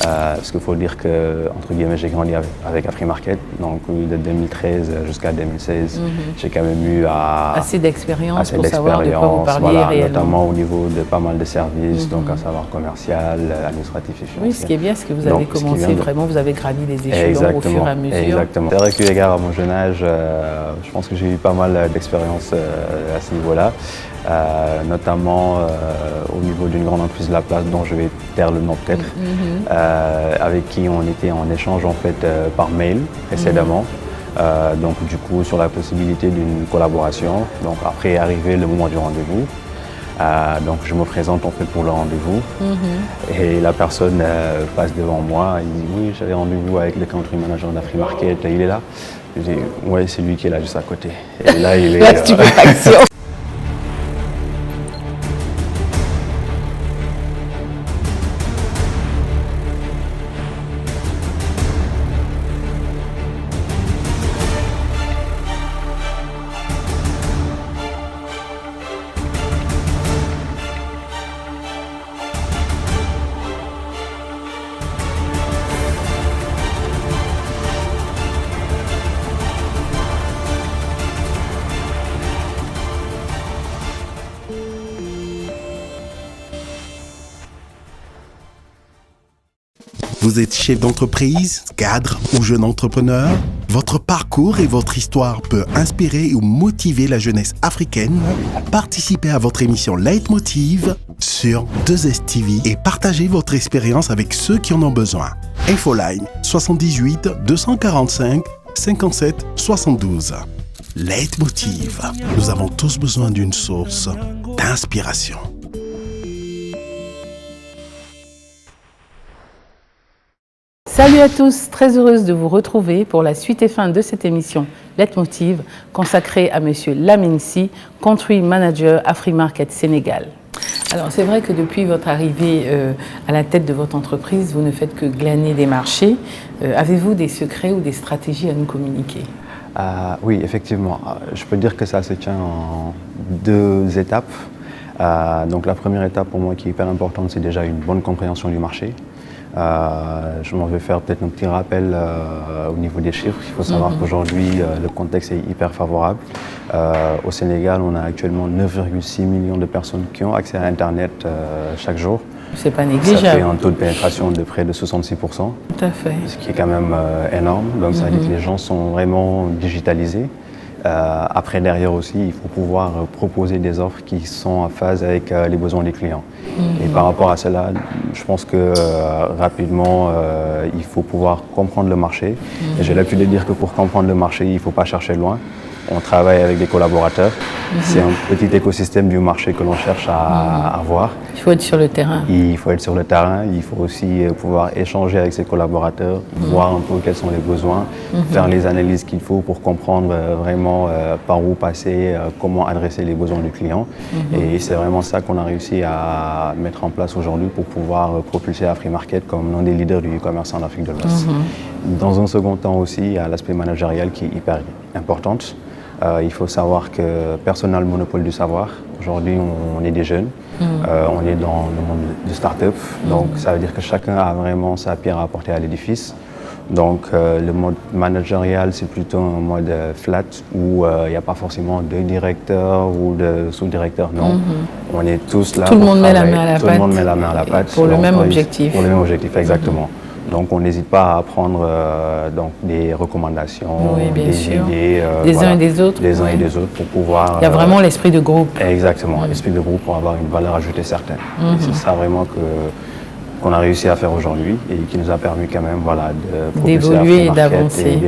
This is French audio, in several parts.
Parce qu'il faut dire que, entre guillemets, j'ai grandi avec Afrimarket, donc de 2013 jusqu'à 2016, j'ai quand même eu assez d'expérience pour savoir de quoi vous parliez voilà, réellement. Notamment au niveau de pas mal de services, donc à savoir commercial, administratif et financier. Oui, ce qui est bien, c'est que vous avez commencé vraiment, vous avez gravi les échelons au fur et à mesure. Exactement. C'est vrai qu'au égard à mon jeune âge, je pense que j'ai eu pas mal d'expérience à ce niveau-là. Notamment au niveau d'une grande entreprise de la place dont je vais taire le nom peut-être, avec qui on était en échange en fait par mail précédemment. Donc du coup sur la possibilité d'une collaboration. Donc après est arrivé le moment du rendez-vous. Donc je me présente en fait pour le rendez-vous et la personne passe devant moi, il dit oui j'avais rendez-vous avec le country manager d'Afrimarket, il est là. Je dis ouais c'est lui qui est là juste à côté. Et là il est la stupéfaction. Vous êtes chef d'entreprise, cadre ou jeune entrepreneur? Votre parcours et votre histoire peut inspirer ou motiver la jeunesse africaine. Participez à votre émission Leitmotiv sur 2STV et partagez votre expérience avec ceux qui en ont besoin. Infoline 78 245 57 72. Leitmotiv. Nous avons tous besoin d'une source d'inspiration. Salut à tous, très heureuse de vous retrouver pour la suite et fin de cette émission Leitmotiv consacrée à Monsieur Lamine Sy, Country Manager Afrimarket Sénégal. Alors c'est vrai que depuis votre arrivée à la tête de votre entreprise, vous ne faites que glaner des marchés. Avez-vous des secrets ou des stratégies à nous communiquer? Oui, effectivement. Je peux dire que ça se tient en deux étapes. Donc la première étape pour moi qui est hyper importante, c'est déjà une bonne compréhension du marché. Je m'en vais faire peut-être un petit rappel au niveau des chiffres. Il faut savoir qu'aujourd'hui, le contexte est hyper favorable. Au Sénégal, on a actuellement 9,6 millions de personnes qui ont accès à Internet chaque jour. C'est pas négligeable. Ça fait un taux de pénétration de près de 66%. Tout à fait. Ce qui est quand même énorme. Donc ça veut dire que les gens sont vraiment digitalisés. Après, derrière aussi, il faut pouvoir proposer des offres qui sont en phase avec les besoins des clients. Et par rapport à cela, je pense que rapidement, il faut pouvoir comprendre le marché. Et j'ai l'habitude de dire que pour comprendre le marché, il ne faut pas chercher loin. On travaille avec des collaborateurs. C'est un petit écosystème du marché que l'on cherche à avoir. Il faut être sur le terrain. Il faut être sur le terrain. Il faut aussi pouvoir échanger avec ses collaborateurs, voir un peu quels sont les besoins, faire les analyses qu'il faut pour comprendre vraiment par où passer, comment adresser les besoins du client. Et c'est vraiment ça qu'on a réussi à mettre en place aujourd'hui pour pouvoir propulser Afrimarket comme l'un des leaders du e-commerce en Afrique de l'Ouest. Dans un second temps aussi, il y a l'aspect managérial qui est hyper important. Il faut savoir que personne n'a le monopole du savoir. Aujourd'hui, on est des jeunes, on est dans le monde de start-up, donc ça veut dire que chacun a vraiment sa pierre à apporter à l'édifice. Donc le mode managérial, c'est plutôt un mode flat où il n'y a pas forcément de directeur ou de sous-directeur, non. On est tous là. Tout le monde met la main à la pâte. Tout le monde met la main à la pâte. Pour le même objectif. Pour le même objectif, exactement. Donc on n'hésite pas à prendre donc, des recommandations, des idées. Des uns et des autres. Des uns et des autres pour pouvoir... Il y a vraiment l'esprit de groupe. Exactement, l'esprit de groupe pour avoir une valeur ajoutée certaine. Et c'est ça vraiment qu'on a réussi à faire aujourd'hui et qui nous a permis quand même d'évoluer et d'avancer.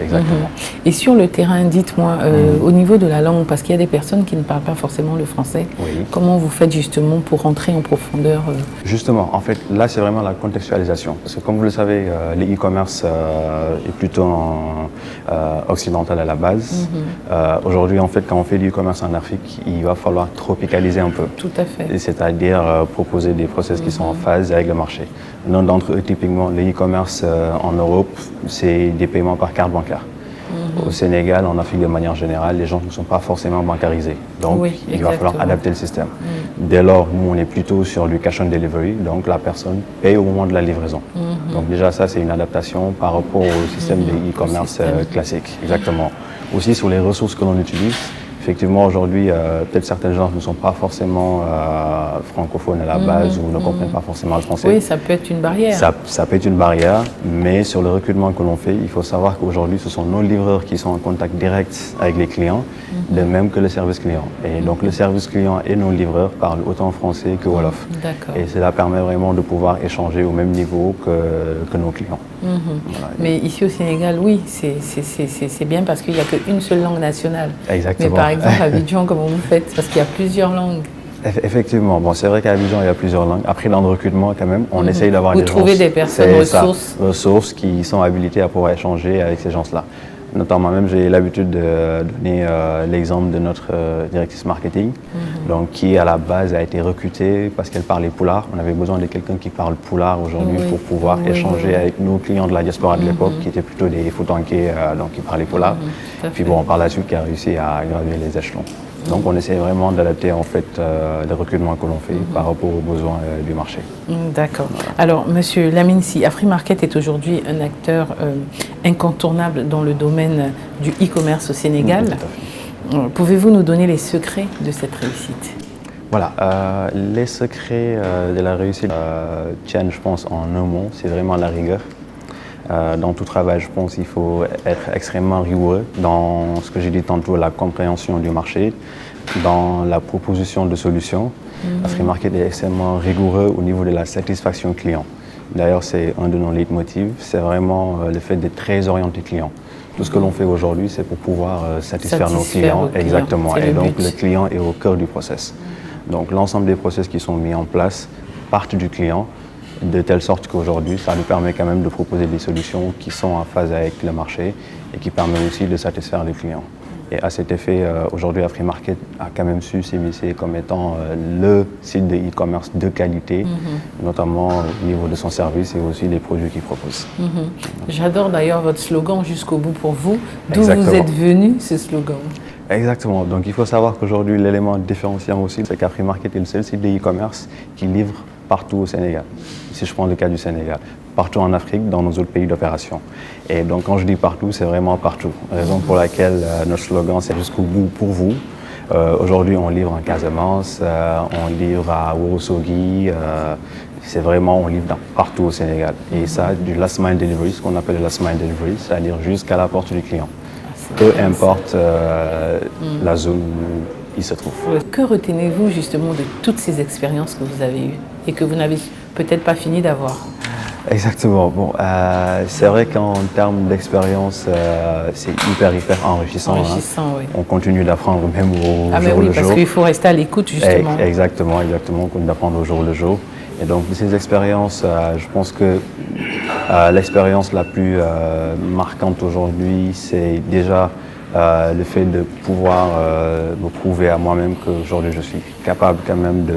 Exactement. Et sur le terrain, dites-moi, au niveau de la langue, parce qu'il y a des personnes qui ne parlent pas forcément le français, comment vous faites justement pour rentrer en profondeur Justement, en fait, là c'est vraiment la contextualisation. Parce que comme vous le savez, le e-commerce est plutôt occidental à la base. Aujourd'hui, en fait, quand on fait du e-commerce en Afrique, il va falloir tropicaliser un peu. Tout à fait. C'est-à-dire proposer des process qui sont en phase avec le marché. L'un d'entre eux, typiquement, le e-commerce en Europe, c'est des paiements par carte bancaire. Au Sénégal, en Afrique de manière générale, les gens ne sont pas forcément bancarisés. Donc, oui, il va falloir adapter le système. Dès lors, nous, on est plutôt sur du cash on delivery. Donc, la personne paye au moment de la livraison. Donc, déjà, ça, c'est une adaptation par rapport au système de e-commerce classique. Exactement. Aussi, sur les ressources que l'on utilise, effectivement, aujourd'hui, peut-être certains gens ne sont pas forcément francophones à la base ou ne comprennent pas forcément le français. Oui, ça peut être une barrière. Ça peut être une barrière, mais sur le recrutement que l'on fait, il faut savoir qu'aujourd'hui, ce sont nos livreurs qui sont en contact direct avec les clients, de même que le service client. Et donc, le service client et nos livreurs parlent autant français que Wolof. Et cela permet vraiment de pouvoir échanger au même niveau que nos clients. Voilà. Mais ici au Sénégal, oui, c'est bien parce qu'il n'y a qu'une seule langue nationale. Exactement. Mais par exemple, à Abidjan, comment vous faites? Parce qu'il y a plusieurs langues. Effectivement, bon, c'est vrai qu'à Abidjan, il y a plusieurs langues. Après, dans le recrutement, quand même, on essaye d'avoir des gens... Vous trouvez des personnes ressources qui sont habilitées à pouvoir échanger avec ces gens-là. Notamment, même, j'ai l'habitude de donner l'exemple de notre directrice marketing, donc, qui, à la base, a été recrutée parce qu'elle parlait poulard. On avait besoin de quelqu'un qui parle poulard aujourd'hui pour pouvoir échanger avec nos clients de la diaspora de l'époque, qui étaient plutôt des Foutanké, donc qui parlaient poulard. Puis bon, par la suite, qui a réussi à gravir les échelons. Donc on essaie vraiment d'adapter en fait le recrutement que l'on fait par rapport aux besoins du marché. D'accord. Voilà. Alors Monsieur Lamine Sy, Afrimarket est aujourd'hui un acteur incontournable dans le domaine du e-commerce au Sénégal. Pouvez-vous nous donner les secrets de cette réussite? Voilà, les secrets de la réussite tiennent, je pense, en un mot, c'est vraiment la rigueur. Dans tout travail, je pense qu'il faut être extrêmement rigoureux dans ce que j'ai dit tantôt, la compréhension du marché, dans la proposition de solutions. Afrimarket est extrêmement rigoureux au niveau de la satisfaction client. D'ailleurs, c'est un de nos leitmotifs, c'est vraiment le fait d'être très orienté client. Tout ce que l'on fait aujourd'hui, c'est pour pouvoir satisfaire nos clients. Exactement. Et donc, le client est au cœur du process. Donc, l'ensemble des process qui sont mis en place partent du client, de telle sorte qu'aujourd'hui, ça nous permet quand même de proposer des solutions qui sont en phase avec le marché et qui permettent aussi de satisfaire les clients. Et à cet effet, aujourd'hui, Afrimarket a quand même su s'immiscer comme étant le site de e-commerce de qualité, notamment au niveau de son service et aussi des produits qu'il propose. J'adore d'ailleurs votre slogan « Jusqu'au bout pour vous ». D'où vous êtes venu, ce slogan? Exactement. Donc il faut savoir qu'aujourd'hui, l'élément différenciant aussi, c'est qu'Afrimarket est le seul site de e-commerce qui livre partout au Sénégal. Si je prends le cas du Sénégal, partout en Afrique, dans nos autres pays d'opération. Et donc quand je dis partout, c'est vraiment partout. Raison pour laquelle notre slogan, c'est jusqu'au bout pour vous. Aujourd'hui, on livre en Casamance, on livre à Ourossogui, c'est vraiment, on livre partout au Sénégal. Et ça, du last mile delivery, ce qu'on appelle le last mile delivery, c'est-à-dire jusqu'à la porte du client. Peu importe la zone où il se trouve. Que retenez-vous justement de toutes ces expériences que vous avez eues et que vous n'avez peut-être pas fini d'avoir? Exactement. Bon, c'est vrai qu'en termes d'expérience, c'est hyper enrichissant. Oui. On continue d'apprendre même au jour le jour. Mais oui, parce qu'il faut rester à l'écoute justement. Exactement. On continue d'apprendre au jour le jour. Et donc, de ces expériences, je pense que l'expérience la plus marquante aujourd'hui, c'est déjà le fait de pouvoir me prouver à moi-même qu'aujourd'hui je suis capable quand même de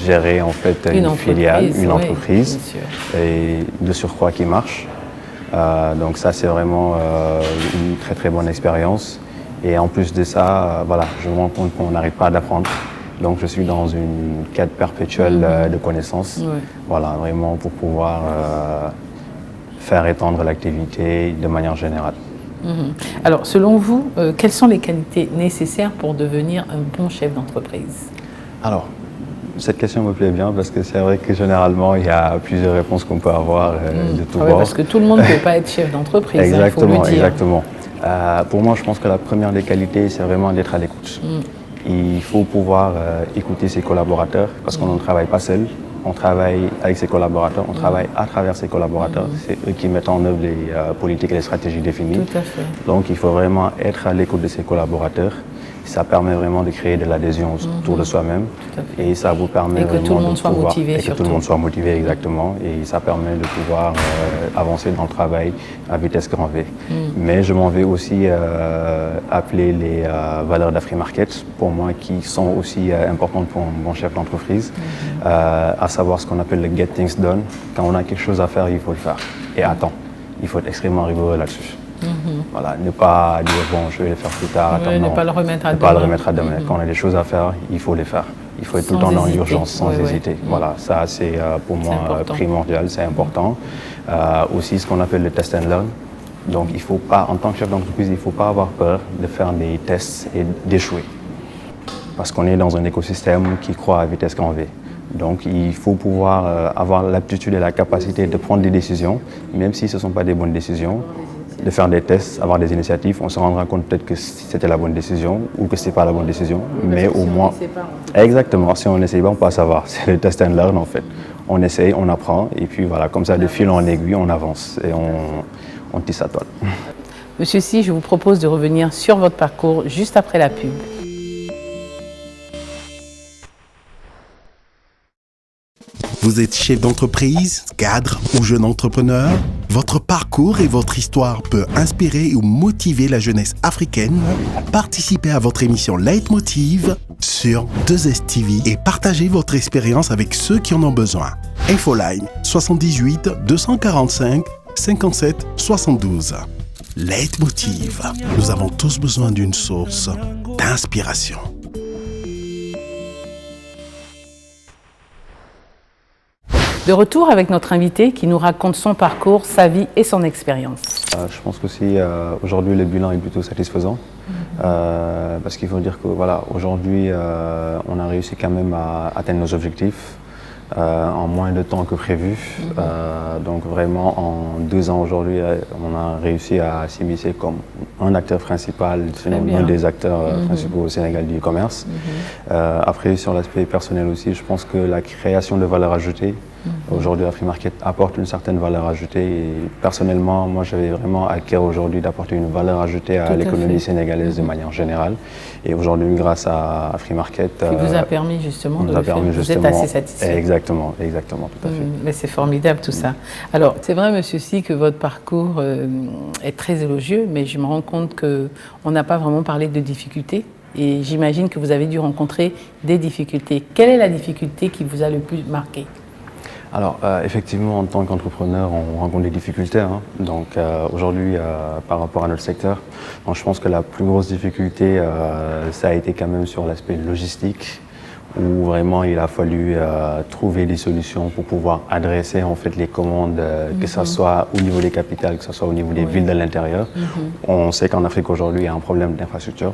gérer en fait une filiale, une entreprise et de surcroît qui marche. Donc ça c'est vraiment une très très bonne expérience. Et en plus de ça, voilà, je me rends compte qu'on n'arrête pas d'apprendre. Donc je suis dans une quête perpétuelle de connaissances. Voilà, vraiment pour pouvoir faire étendre l'activité de manière générale. Alors, selon vous, quelles sont les qualités nécessaires pour devenir un bon chef d'entreprise? Alors, cette question me plaît bien parce que c'est vrai que généralement, il y a plusieurs réponses qu'on peut avoir de tous bords. Parce que tout le monde ne peut pas être chef d'entreprise, exactement, il faut le dire. Exactement. Pour moi, je pense que la première des qualités, c'est vraiment d'être à l'écoute. Il faut pouvoir écouter ses collaborateurs parce qu'on ne travaille pas seul. On travaille avec ses collaborateurs, on travaille à travers ses collaborateurs. C'est eux qui mettent en œuvre les politiques et les stratégies définies. Tout à fait. Donc il faut vraiment être à l'écoute de ses collaborateurs. Ça permet vraiment de créer de l'adhésion autour de soi-même. Et ça vous permet que tout le monde soit motivé. Et que tout le monde soit motivé, exactement. Et ça permet de pouvoir avancer dans le travail à vitesse grand V. Mais je m'en vais aussi appeler les valeurs d'Afrimarket, pour moi, qui sont aussi importantes pour un bon chef d'entreprise. À savoir ce qu'on appelle le get things done. Quand on a quelque chose à faire, il faut le faire. Et à temps. Il faut être extrêmement rigoureux là-dessus. Voilà, ne pas dire bon, je vais les faire plus tard. Attends, ne non, pas le remettre à ne demain. pas le remettre à demain. Quand on a des choses à faire, il faut les faire. Il faut être tout le temps dans l'urgence, sans hésiter. Voilà, ça c'est pour moi primordial, c'est important. Aussi ce qu'on appelle le test and learn. Donc il faut pas, en tant que chef d'entreprise, il ne faut pas avoir peur de faire des tests et d'échouer. Parce qu'on est dans un écosystème qui croît à vitesse grand V. Donc il faut pouvoir avoir l'aptitude et la capacité de prendre des décisions, même si ce ne sont pas des bonnes décisions, de faire des tests, avoir des initiatives. On se rendra compte peut-être que c'était la bonne décision ou que ce n'est pas la bonne décision, mais au moins... Exactement, si on n'essaye pas, on ne peut pas savoir. C'est le test and learn en fait. On essaye, on apprend, et puis voilà, comme ça, de fil en aiguille, on avance et on tisse sa toile. Monsieur Sy, je vous propose de revenir sur votre parcours juste après la pub. Vous êtes chef d'entreprise, cadre ou jeune entrepreneur? Votre parcours et votre histoire peut inspirer ou motiver la jeunesse africaine? Participez à votre émission Leitmotiv sur 2STV et partagez votre expérience avec ceux qui en ont besoin. Infoline 78 245 57 72. Leitmotiv. Nous avons tous besoin d'une source d'inspiration. De retour avec notre invité qui nous raconte son parcours, sa vie et son expérience. Je pense qu'aussi aujourd'hui le bilan est plutôt satisfaisant parce qu'il faut dire que voilà, aujourd'hui on a réussi quand même à atteindre nos objectifs en moins de temps que prévu. Donc vraiment en 2 ans aujourd'hui on a réussi à s'immiscer comme un acteur principal, sinon un des acteurs principaux au Sénégal du e-commerce. Après sur l'aspect personnel aussi, je pense que la création de valeur ajoutée, aujourd'hui Afrimarket apporte une certaine valeur ajoutée et personnellement moi j'avais vraiment à cœur aujourd'hui d'apporter une valeur ajoutée à l'économie sénégalaise de manière générale et aujourd'hui grâce à Afrimarket qui vous a permis justement de le faire. Vous êtes assez satisfait. Exactement, tout à fait. Mais c'est formidable tout ça. Alors c'est vrai monsieur Sy que votre parcours est très élogieux, mais je me rends compte qu'on n'a pas vraiment parlé de difficultés. Et j'imagine que vous avez dû rencontrer des difficultés. Quelle est la difficulté qui vous a le plus marqué? Alors effectivement en tant qu'entrepreneur on rencontre des difficultés donc aujourd'hui par rapport à notre secteur donc, je pense que la plus grosse difficulté ça a été quand même sur l'aspect logistique où vraiment il a fallu trouver des solutions pour pouvoir adresser en fait les commandes que ce soit au niveau des capitales, que ce soit au niveau des villes de l'intérieur. On sait qu'en Afrique aujourd'hui il y a un problème d'infrastructure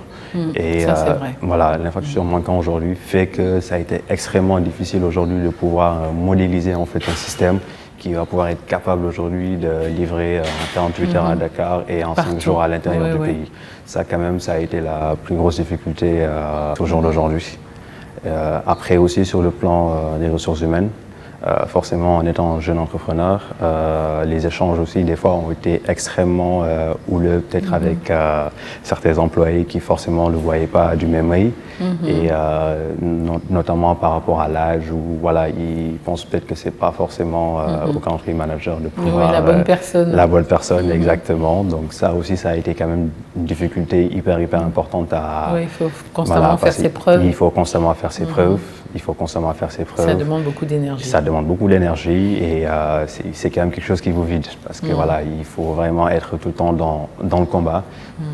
et ça, c'est vrai. Voilà, l'infrastructure manquant aujourd'hui fait que ça a été extrêmement difficile aujourd'hui de pouvoir modéliser en fait un système qui va pouvoir être capable aujourd'hui de livrer en 48 heures à Dakar et en 5 jours à l'intérieur du pays. Ça quand même ça a été la plus grosse difficulté au jour d'aujourd'hui. Après aussi sur le plan des ressources humaines, forcément en étant jeune entrepreneur, les échanges aussi des fois ont été extrêmement houleux, peut-être avec certains employés qui forcément ne voyaient pas du même œil, et notamment par rapport à l'âge où voilà, ils pensent peut-être que c'est pas forcément au country manager de pouvoir... la bonne personne. La bonne personne, exactement. Donc ça aussi, ça a été quand même une difficulté hyper importante à... Oui, il faut constamment faire ses preuves. Il faut constamment faire ses preuves. Il faut constamment faire ses preuves. Ça demande beaucoup d'énergie. Ça demande beaucoup d'énergie et c'est quand même quelque chose qui vous vide parce que voilà, il faut vraiment être tout le temps dans le combat,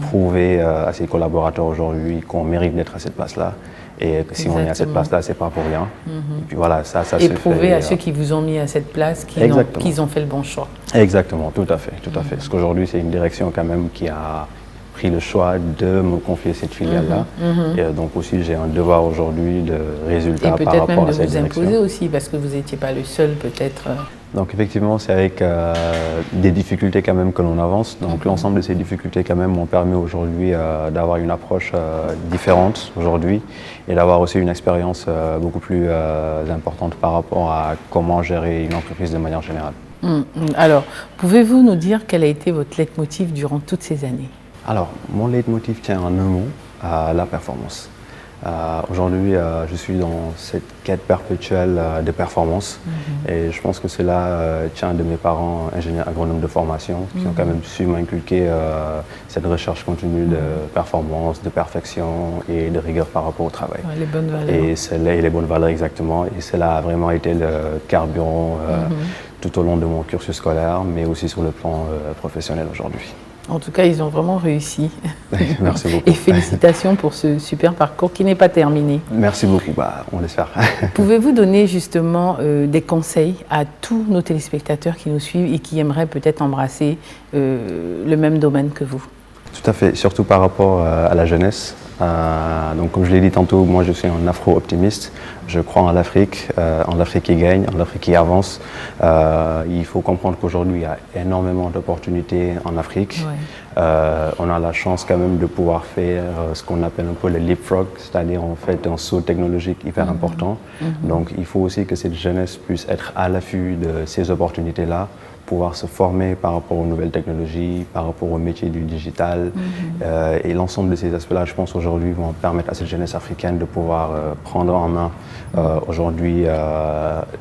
prouver à ses collaborateurs aujourd'hui qu'on mérite d'être à cette place-là et que si on est à cette place-là, c'est pas pour rien. Et puis voilà, ça et se prouver fait, à ceux qui vous ont mis à cette place qu'ils ont fait le bon choix. Exactement, tout à fait. Parce qu'aujourd'hui, c'est une direction quand même qui a pris le choix de me confier cette filiale-là. Et donc aussi, j'ai un devoir aujourd'hui de résultat par rapport à cette direction. Et peut-être même de vous imposer aussi, parce que vous n'étiez pas le seul peut-être. Donc effectivement, c'est avec des difficultés quand même que l'on avance. Donc l'ensemble de ces difficultés quand même m'ont permis aujourd'hui d'avoir une approche différente aujourd'hui et d'avoir aussi une expérience beaucoup plus importante par rapport à comment gérer une entreprise de manière générale. Alors, pouvez-vous nous dire quel a été votre leitmotiv durant toutes ces années? Alors, mon leitmotiv tient en un mot, la performance. Aujourd'hui, je suis dans cette quête perpétuelle de performance et je pense que cela tient de mes parents ingénieurs agronomes de formation qui ont quand même su m'inculquer cette recherche continue de performance, de perfection et de rigueur par rapport au travail. Ouais, les bonnes valeurs. Et les bonnes valeurs exactement. Et cela a vraiment été le carburant tout au long de mon cursus scolaire, mais aussi sur le plan professionnel aujourd'hui. En tout cas, ils ont vraiment réussi. Merci beaucoup. Et félicitations pour ce super parcours qui n'est pas terminé. Merci beaucoup, on l'espère. Pouvez-vous donner justement des conseils à tous nos téléspectateurs qui nous suivent et qui aimeraient peut-être embrasser le même domaine que vous? Tout à fait, surtout par rapport à la jeunesse. Donc comme je l'ai dit tantôt, moi je suis un afro-optimiste. Je crois en l'Afrique qui gagne, en l'Afrique qui avance. Il faut comprendre qu'aujourd'hui il y a énormément d'opportunités en Afrique. Ouais. On a la chance quand même de pouvoir faire ce qu'on appelle un peu le leapfrog, c'est-à-dire en fait un saut technologique hyper important. Donc il faut aussi que cette jeunesse puisse être à l'affût de ces opportunités-là, pouvoir se former par rapport aux nouvelles technologies, par rapport au métier du digital. Et l'ensemble de ces aspects-là, je pense, aujourd'hui, vont permettre à cette jeunesse africaine de pouvoir prendre en main aujourd'hui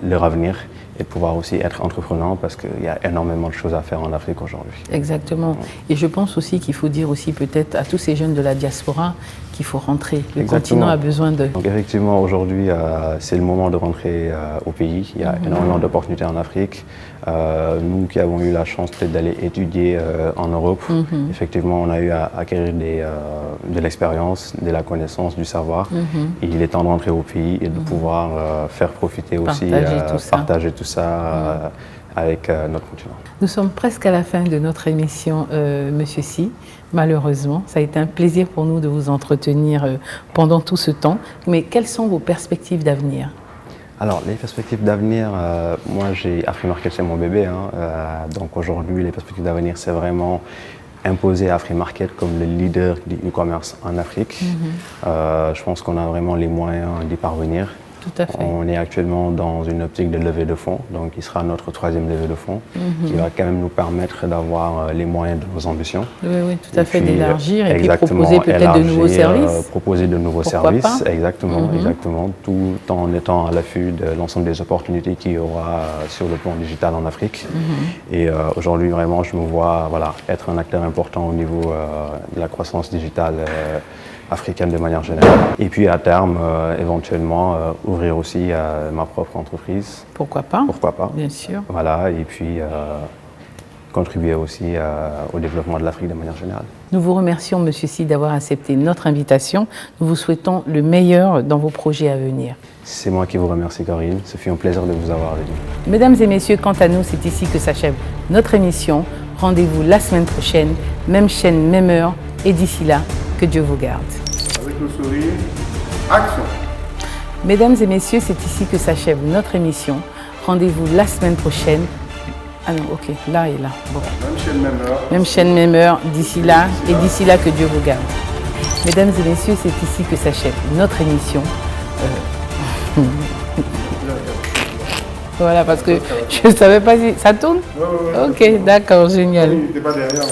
leur avenir et de pouvoir aussi être entreprenant parce qu'il y a énormément de choses à faire en Afrique aujourd'hui. Exactement. Et je pense aussi qu'il faut dire aussi peut-être à tous ces jeunes de la diaspora qu'il faut rentrer. Le continent a besoin de... Donc effectivement, aujourd'hui, c'est le moment de rentrer au pays. Il y a énormément d'opportunités en Afrique. Nous qui avons eu la chance peut-être d'aller étudier en Europe, effectivement, on a eu à acquérir de l'expérience, de la connaissance, du savoir. Et il est temps de rentrer au pays et de pouvoir faire profiter aussi, partager tout ça avec notre continent. Nous sommes presque à la fin de notre émission, Monsieur Sy. Malheureusement, ça a été un plaisir pour nous de vous entretenir pendant tout ce temps. Mais quelles sont vos perspectives d'avenir? Alors, les perspectives d'avenir, moi, Afrimarket, c'est mon bébé. Donc aujourd'hui, les perspectives d'avenir, c'est vraiment imposer Afrimarket comme le leader du e-commerce en Afrique. Je pense qu'on a vraiment les moyens d'y parvenir. Tout à fait. On est actuellement dans une optique de levée de fonds, donc il sera notre troisième levée de fonds, qui va quand même nous permettre d'avoir les moyens de nos ambitions. Oui, tout à fait, d'élargir et puis proposer peut-être de nouveaux services. Proposer de nouveaux services, exactement, tout en étant à l'affût de l'ensemble des opportunités qu'il y aura sur le plan digital en Afrique. Et aujourd'hui, vraiment, je me vois être un acteur important au niveau de la croissance digitale africaine de manière générale. Et puis à terme, éventuellement, ouvrir aussi ma propre entreprise. Pourquoi pas? Pourquoi pas? Bien sûr. Voilà, et puis contribuer aussi au développement de l'Afrique de manière générale. Nous vous remercions, Monsieur Sy, d'avoir accepté notre invitation. Nous vous souhaitons le meilleur dans vos projets à venir. C'est moi qui vous remercie, Corinne. Ce fut un plaisir de vous avoir avec nous. Mesdames et messieurs, quant à nous, c'est ici que s'achève notre émission. Rendez-vous la semaine prochaine, même chaîne, même heure. Et d'ici là, que Dieu vous garde. Avec le sourire, action. Mesdames et messieurs, c'est ici que s'achève notre émission. Rendez-vous la semaine prochaine. Ah non, ok, là et là. Bon. Même chaîne, même heure. Même chaîne, même heure. D'ici là, et d'ici là, que Dieu vous garde. Mesdames et messieurs, c'est ici que s'achève notre émission. Voilà, parce que je ne savais pas si... Ça tourne? Ouais. Ok, d'accord, génial. Il n'était pas derrière.